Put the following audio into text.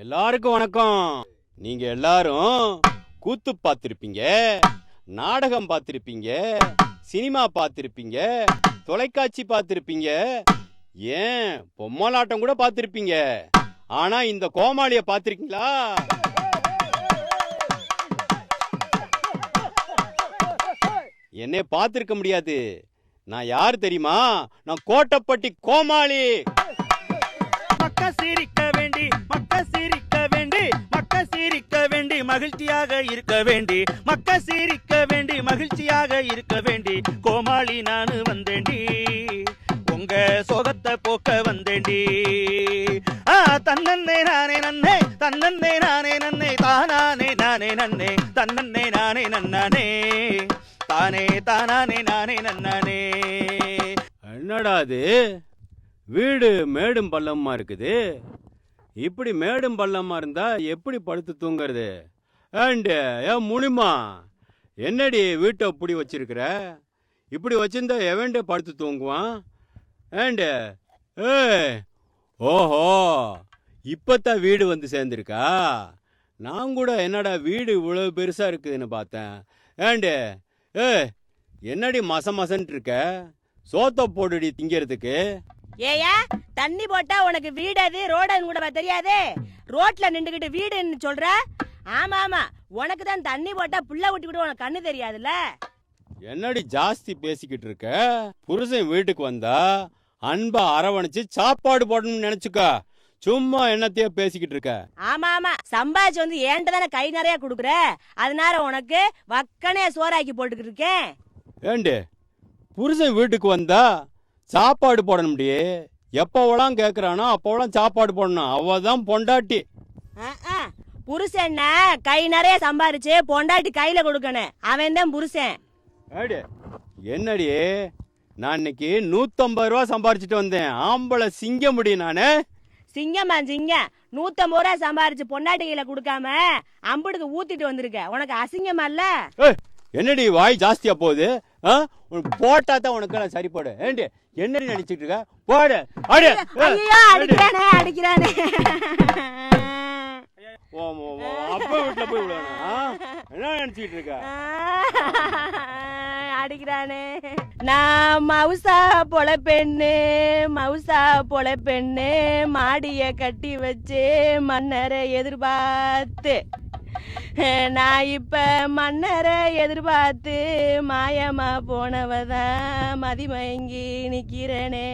எல்லாருக்கும் வணக்கம். நீங்க எல்லாரும் கூத்து பார்த்திருப்பீங்க, நாடகம் பார்த்திருப்பீங்க, சினிமா பார்த்திருப்பீங்க, தொலைக்காட்சி பார்த்திருப்பீங்க, ஏன் பொம்மலாட்டம் கூட பார்த்திருப்பீங்க. ஆனா இந்த கோமாளிய பார்த்திருக்கீங்களா? என்னை பார்த்திருக்க முடியாது. நான் யார் தெரியுமா? நான் கோட்டப்பட்டி கோமாளி. சிரிக்க வேண்டி சிரிக்க வேண்டி சிரிக்க வேண்டி மகிழ்ச்சியாக இருக்க வேண்டி சிரிக்க வேண்டி மகிழ்ச்சியாக இருக்க வேண்டி கோமாளி நானு வந்தேண்டி, உங்க சோகத்தை போக்க வந்தேண்டி. தன்னே நானே நன்னே, தன்னே நானே நன்னே, தானானே நானே நன்னே, தன்னே நானே நன்னானே, தானே தானானே நானே நன்னானே. என்னடா அது, வீடு மேடும் பள்ளமா இருக்குது. இப்படி மேடும் பள்ளமா இருந்தா எப்படி படுத்து தூங்குறது? ஏன் முனிமா, என்னடி வீட்டை இப்படி வச்சிருக்கிற? இப்படி வச்சிருந்தா எவன்டே படுத்து தூங்குவான்? ஓஹோ, இப்பத்தான் வீடு வந்து சேர்ந்துருக்கா. நான் கூட என்னடா வீடு இவ்வளவு பெருசா இருக்குதுன்னு பார்த்தேன். என்னடி மசன்ட்டு இருக்க? சோத்த போடுடி திங்கிறதுக்கு. ஏயா, தண்ணி போட்டா உனக்கு வீடு அது ரோடு கூட தெரியாதே? ரோட்ல நின்றுகிட்டு வீடுன்னு சொல்ற? ஆமா ஆமா, உனக்கு தான் தண்ணி போட்டா புள்ள விட்டு உனக்கு கண்ணு தெரியாதுல்ல. என்னடி ஜாஸ்தி பேசிக்கிட்டு இருக்க? புருஷன் வீட்டுக்கு வந்தா அன்பா அரவணைச்சு சாப்பாடு போடணும்னு நினைச்சுக்க. சும்மா என்னத்தையோ பேசிக்கிட்டு இருக்க. ஆமா ஆமா, சம்பாதிச்சு வந்து ஏன்ட்ட தானே கை நிறைய குடுக்குற, அதனால உனக்கு வக்கனே சோறாக்கி போட்டுக்கிட்டு இருக்கேன். புருஷன் வீட்டுக்கு வந்தா சாப்பாடு போடணும்டி. எப்பவெல்லாம் கேக்குறானோ அப்பவெல்லாம் சாப்பாடு போடணும். அவதான் பொண்டாட்டி. புருஷன் கை நிறைய சம்பாரிச்சு பொண்டாட்டி கையில கொடுக்கணும், அவன் தான் புருஷன். என்னடி, நான் இன்னைக்கு 150 ரூபா சம்பாரிச்சுட்டு வந்தேன். ஆம்பளை சிங்க முடியும் நானு. சிங்கம்மா சிங்கம், 150 ரூபா சம்பாரிச்சு பொண்டாட்டி கையில கொடுக்காம அம்புடுக்கு ஊத்திட்டு வந்திருக்க, உனக்கு அசிங்கமா இல்ல? என்னடி வாய் ஜாஸ்தியா போகுது? போட்டா தான் உனக்கு சரிப்படு. என்னடி நினைச்சிட்டு இருக்க? போடு. அடிக்கிறானே அடிக்கிறானே. அப்பா வீட்டுல போய் விடுவானா? என்ன நினைச்சிட்டு இருக்க? அடிக்கிறானே. நான் மவுசா பொழப்பெண்ணு, மவுசா பொழப்பெண்ணு, மாடிய கட்டி வச்சு மன்னரை எதிர்பார்த்து, நான் இப்ப மன்னரை எதிர்பார்த்து மாயமா போனவதான் மதிமயங்கி நிக்கிறனே.